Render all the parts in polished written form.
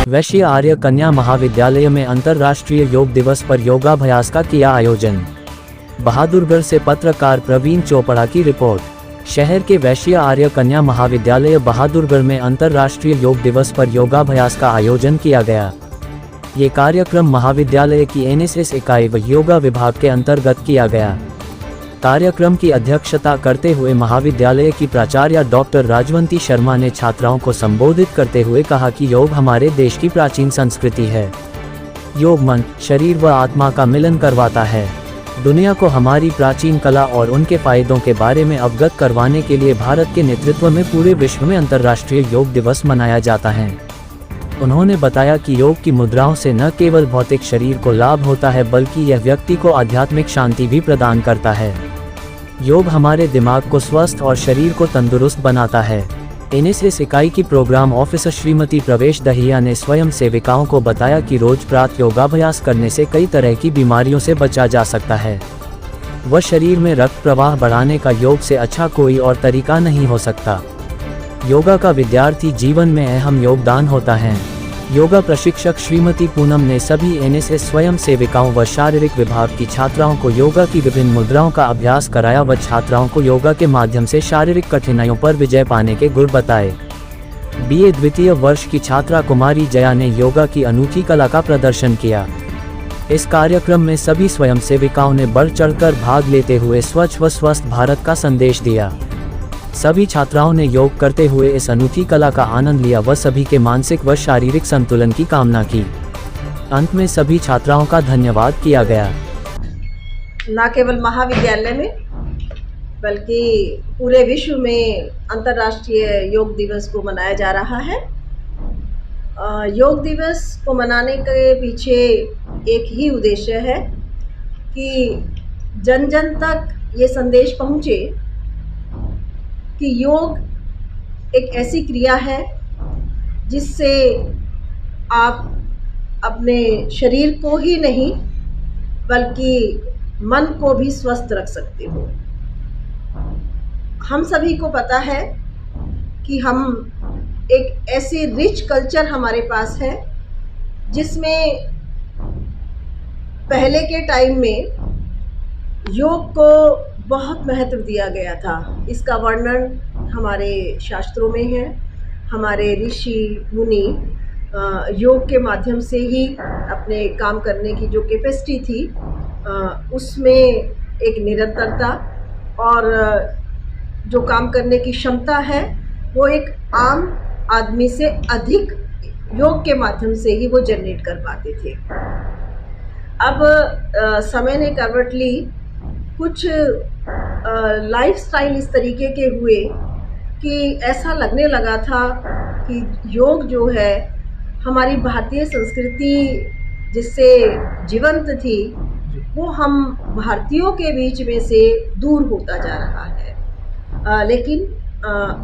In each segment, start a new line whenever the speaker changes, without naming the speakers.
वैश्य आर्य कन्या महाविद्यालय में अंतर्राष्ट्रीय योग दिवस पर योगाभ्यास का किया आयोजन। बहादुरगढ़ से पत्रकार प्रवीण चोपड़ा की रिपोर्ट। शहर के वैश्य आर्य कन्या महाविद्यालय बहादुरगढ़ में अंतर्राष्ट्रीय योग दिवस पर योगाभ्यास का आयोजन किया गया। ये कार्यक्रम महाविद्यालय की एनएसएस इकाई व योगा विभाग के अंतर्गत किया गया। कार्यक्रम की अध्यक्षता करते हुए महाविद्यालय की प्राचार्य डॉक्टर राजवंती शर्मा ने छात्राओं को संबोधित करते हुए कहा कि योग हमारे देश की प्राचीन संस्कृति है। योग मन, शरीर व आत्मा का मिलन करवाता है। दुनिया को हमारी प्राचीन कला और उनके फायदों के बारे में अवगत करवाने के लिए भारत के नेतृत्व में पूरे विश्व में अंतर्राष्ट्रीय योग दिवस मनाया जाता है। उन्होंने बताया कि योग की मुद्राओं से न केवल भौतिक शरीर को लाभ होता है बल्कि यह व्यक्ति को आध्यात्मिक शांति भी प्रदान करता है। योग हमारे दिमाग को स्वस्थ और शरीर को तंदुरुस्त बनाता है। एनएसएस इकाई की प्रोग्राम ऑफिसर श्रीमती प्रवेश दहिया ने स्वयं सेविकाओं को बताया कि रोज प्रातः योगाभ्यास करने से कई तरह की बीमारियों से बचा जा सकता है। वह शरीर में रक्त प्रवाह बढ़ाने का योग से अच्छा कोई और तरीका नहीं हो सकता। योगा का विद्यार्थी जीवन में अहम योगदान होता है। योगा प्रशिक्षक श्रीमती पूनम ने सभी एनएसएस स्वयं सेविकाओं व शारीरिक विभाग की छात्राओं को योगा की विभिन्न मुद्राओं का अभ्यास कराया व छात्राओं को योगा के माध्यम से शारीरिक कठिनाइयों पर विजय पाने के गुर बताए। बीए द्वितीय वर्ष की छात्रा कुमारी जया ने योगा की अनूठी कला का प्रदर्शन किया। इस कार्यक्रम में सभी स्वयं सेविकाओं ने बढ़ चढ़कर भाग लेते हुए स्वच्छ व स्वस्थ भारत का संदेश दिया। सभी छात्राओं ने योग करते हुए इस अनूठी कला का आनंद लिया व सभी के मानसिक व शारीरिक संतुलन की कामना की। अंत में सभी छात्राओं का धन्यवाद किया गया।
न केवल महाविद्यालय में बल्कि पूरे विश्व में अंतर्राष्ट्रीय योग दिवस को मनाया जा रहा है। योग दिवस को मनाने के पीछे एक ही उद्देश्य है कि जन जन तक ये संदेश पहुँचे कि योग एक ऐसी क्रिया है जिससे आप अपने शरीर को ही नहीं बल्कि मन को भी स्वस्थ रख सकते हो। हम सभी को पता है कि हम एक ऐसी रिच कल्चर हमारे पास है जिसमें पहले के टाइम में योग को बहुत महत्व दिया गया था। इसका वर्णन हमारे शास्त्रों में है। हमारे ऋषि मुनि योग के माध्यम से ही अपने काम करने की जो कैपेसिटी थी उसमें एक निरंतरता और जो काम करने की क्षमता है वो एक आम आदमी से अधिक योग के माध्यम से ही वो जनरेट कर पाते थे। अब समय ने करवट ली। कुछ लाइफस्टाइल इस तरीके के हुए कि ऐसा लगने लगा था कि योग जो है हमारी भारतीय संस्कृति जिससे जीवंत थी वो हम भारतीयों के बीच में से दूर होता जा रहा है। लेकिन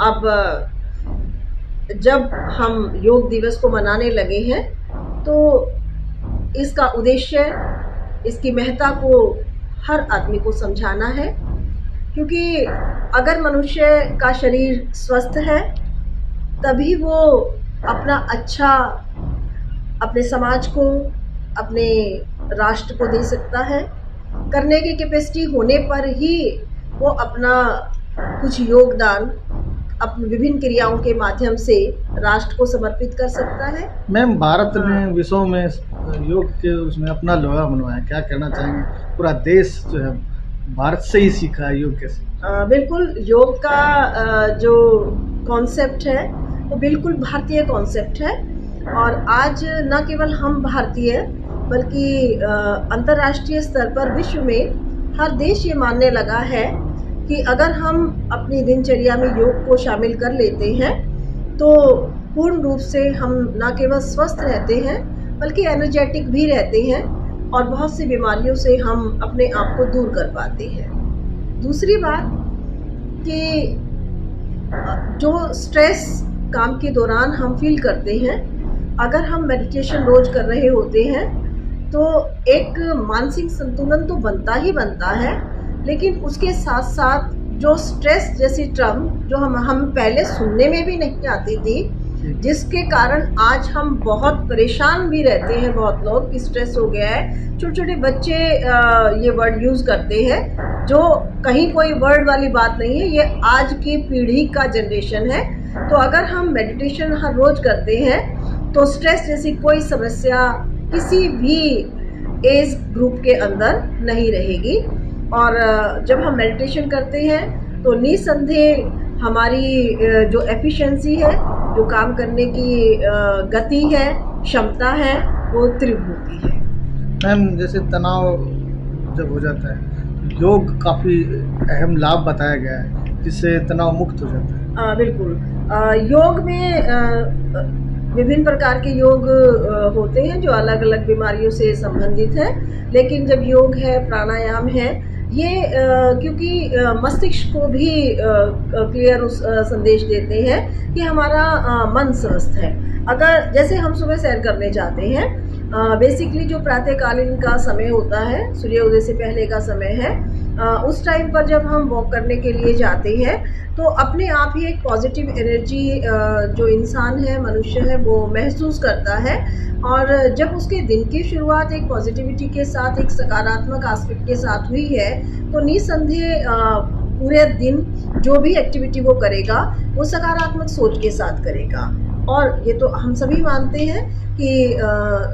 अब जब हम योग दिवस को मनाने लगे हैं तो इसका उद्देश्य, इसकी महत्ता को हर आदमी को समझाना है, क्योंकि अगर मनुष्य का शरीर स्वस्थ है तभी वो अपना अच्छा अपने समाज को, अपने राष्ट्र को दे सकता है। करने की कैपेसिटी होने पर ही वो अपना कुछ योगदान अपनी विभिन्न क्रियाओं के माध्यम से राष्ट्र को समर्पित कर सकता है।
मैम, भारत ने विश्व में योग के उसमें अपना लोहा मनवाया, क्या कहना चाहेंगे? पूरा देश जो है भारत से ही सीखा है योग कैसे?
बिल्कुल, योग का जो कॉन्सेप्ट है वो बिल्कुल भारतीय कॉन्सेप्ट है और आज न केवल हम भारतीय बल्कि अंतर्राष्ट्रीय स्तर पर विश्व में हर देश ये मानने लगा है कि अगर हम अपनी दिनचर्या में योग को शामिल कर लेते हैं तो पूर्ण रूप से हम न केवल स्वस्थ रहते हैं बल्कि एनर्जेटिक भी रहते हैं और बहुत सी बीमारियों से हम अपने आप को दूर कर पाते हैं। दूसरी बात कि जो स्ट्रेस काम के दौरान हम फील करते हैं, अगर हम मेडिटेशन रोज कर रहे होते हैं तो एक मानसिक संतुलन तो बनता ही बनता है, लेकिन उसके साथ साथ जो स्ट्रेस जैसी टर्म जो हम पहले सुनने में भी नहीं आती थी, जिसके कारण आज हम बहुत परेशान भी रहते हैं, बहुत लोग कि स्ट्रेस हो गया है। छोटे छोटे बच्चे ये वर्ड यूज़ करते हैं, जो कहीं कोई वर्ड वाली बात नहीं है, ये आज की पीढ़ी का जनरेशन है। तो अगर हम मेडिटेशन हर रोज़ करते हैं तो स्ट्रेस जैसी कोई समस्या किसी भी एज ग्रुप के अंदर नहीं रहेगी। और जब हम मेडिटेशन करते हैं तो निसंदेह हमारी जो एफिशिएंसी है, जो काम करने की गति है, क्षमता है, वो तीव्र होती है।
मैम, जैसे तनाव जब हो जाता है, योग काफ़ी अहम लाभ बताया गया है जिससे तनाव मुक्त हो जाता है।
बिल्कुल। योग में विभिन्न प्रकार के योग होते हैं जो अलग अलग बीमारियों से संबंधित है, लेकिन जब योग है, प्राणायाम है, ये क्योंकि मस्तिष्क को भी क्लियर संदेश देते हैं कि हमारा मन स्वस्थ है। अगर जैसे हम सुबह सैर करने जाते हैं, बेसिकली जो प्रातःकालीन का समय होता है, सूर्योदय से पहले का समय है, उस टाइम पर जब हम वॉक करने के लिए जाते हैं तो अपने आप ही एक पॉजिटिव एनर्जी जो इंसान है, मनुष्य है, वो महसूस करता है। और जब उसके दिन की शुरुआत एक पॉजिटिविटी के साथ, एक सकारात्मक एस्पेक्ट के साथ हुई है, तो निसंदेह पूरे दिन जो भी एक्टिविटी वो करेगा वो सकारात्मक सोच के साथ करेगा। और ये तो हम सभी मानते हैं कि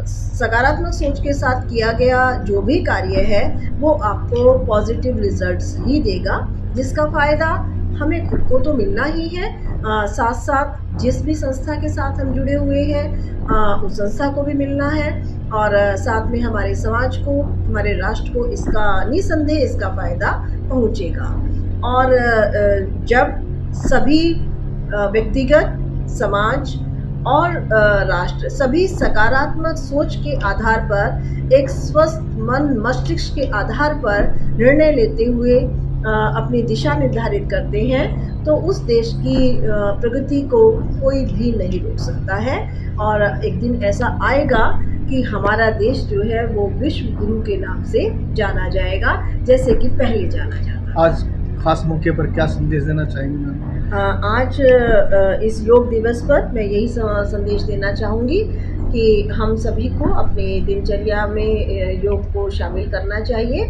सकारात्मक सोच के साथ किया गया जो भी कार्य है वो आपको पॉजिटिव रिजल्ट्स ही देगा, जिसका फ़ायदा हमें खुद को तो मिलना ही है, साथ साथ जिस भी संस्था के साथ हम जुड़े हुए हैं उस संस्था को भी मिलना है, और साथ में हमारे समाज को, हमारे राष्ट्र को इसका निसंदेह इसका फ़ायदा पहुँचेगा। और जब सभी व्यक्तिगत, समाज और राष्ट्र सभी सकारात्मक सोच के आधार पर, एक स्वस्थ मन मस्तिष्क के आधार पर निर्णय लेते हुए अपनी दिशा निर्धारित करते हैं, तो उस देश की प्रगति को कोई भी नहीं रोक सकता है। और एक दिन ऐसा आएगा कि हमारा देश जो है वो विश्व गुरु के नाम से जाना जाएगा, जैसे कि पहले जाना जाता।
आज खास मौके पर क्या संदेश देना चाहेंगे मैम?
आज इस योग दिवस पर मैं यही संदेश देना चाहूँगी कि हम सभी को अपने दिनचर्या में योग को शामिल करना चाहिए।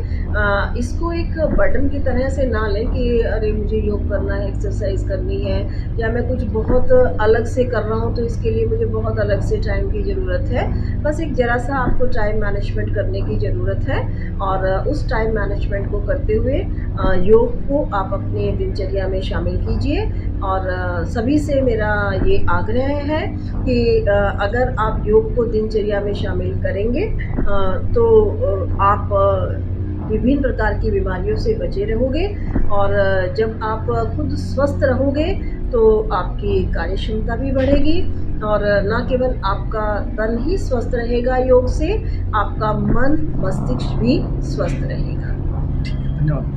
इसको एक बर्डन की तरह से ना लें कि अरे मुझे योग करना है, एक्सरसाइज करनी है, या मैं कुछ बहुत अलग से कर रहा हूँ तो इसके लिए मुझे बहुत अलग से टाइम की ज़रूरत है। बस एक ज़रा सा आपको टाइम मैनेजमेंट करने की ज़रूरत है, और उस टाइम मैनेजमेंट को करते हुए योग को आप अपने दिनचर्या में शामिल कीजिए। और सभी से मेरा ये आग्रह है कि अगर आप योग को दिनचर्या में शामिल करेंगे तो आप विभिन्न प्रकार की बीमारियों से बचे रहोगे, और जब आप खुद स्वस्थ रहोगे तो आपकी कार्यक्षमता भी बढ़ेगी, और न केवल आपका तन ही स्वस्थ रहेगा योग से, आपका मन मस्तिष्क भी स्वस्थ रहेगा।
धन्यवाद।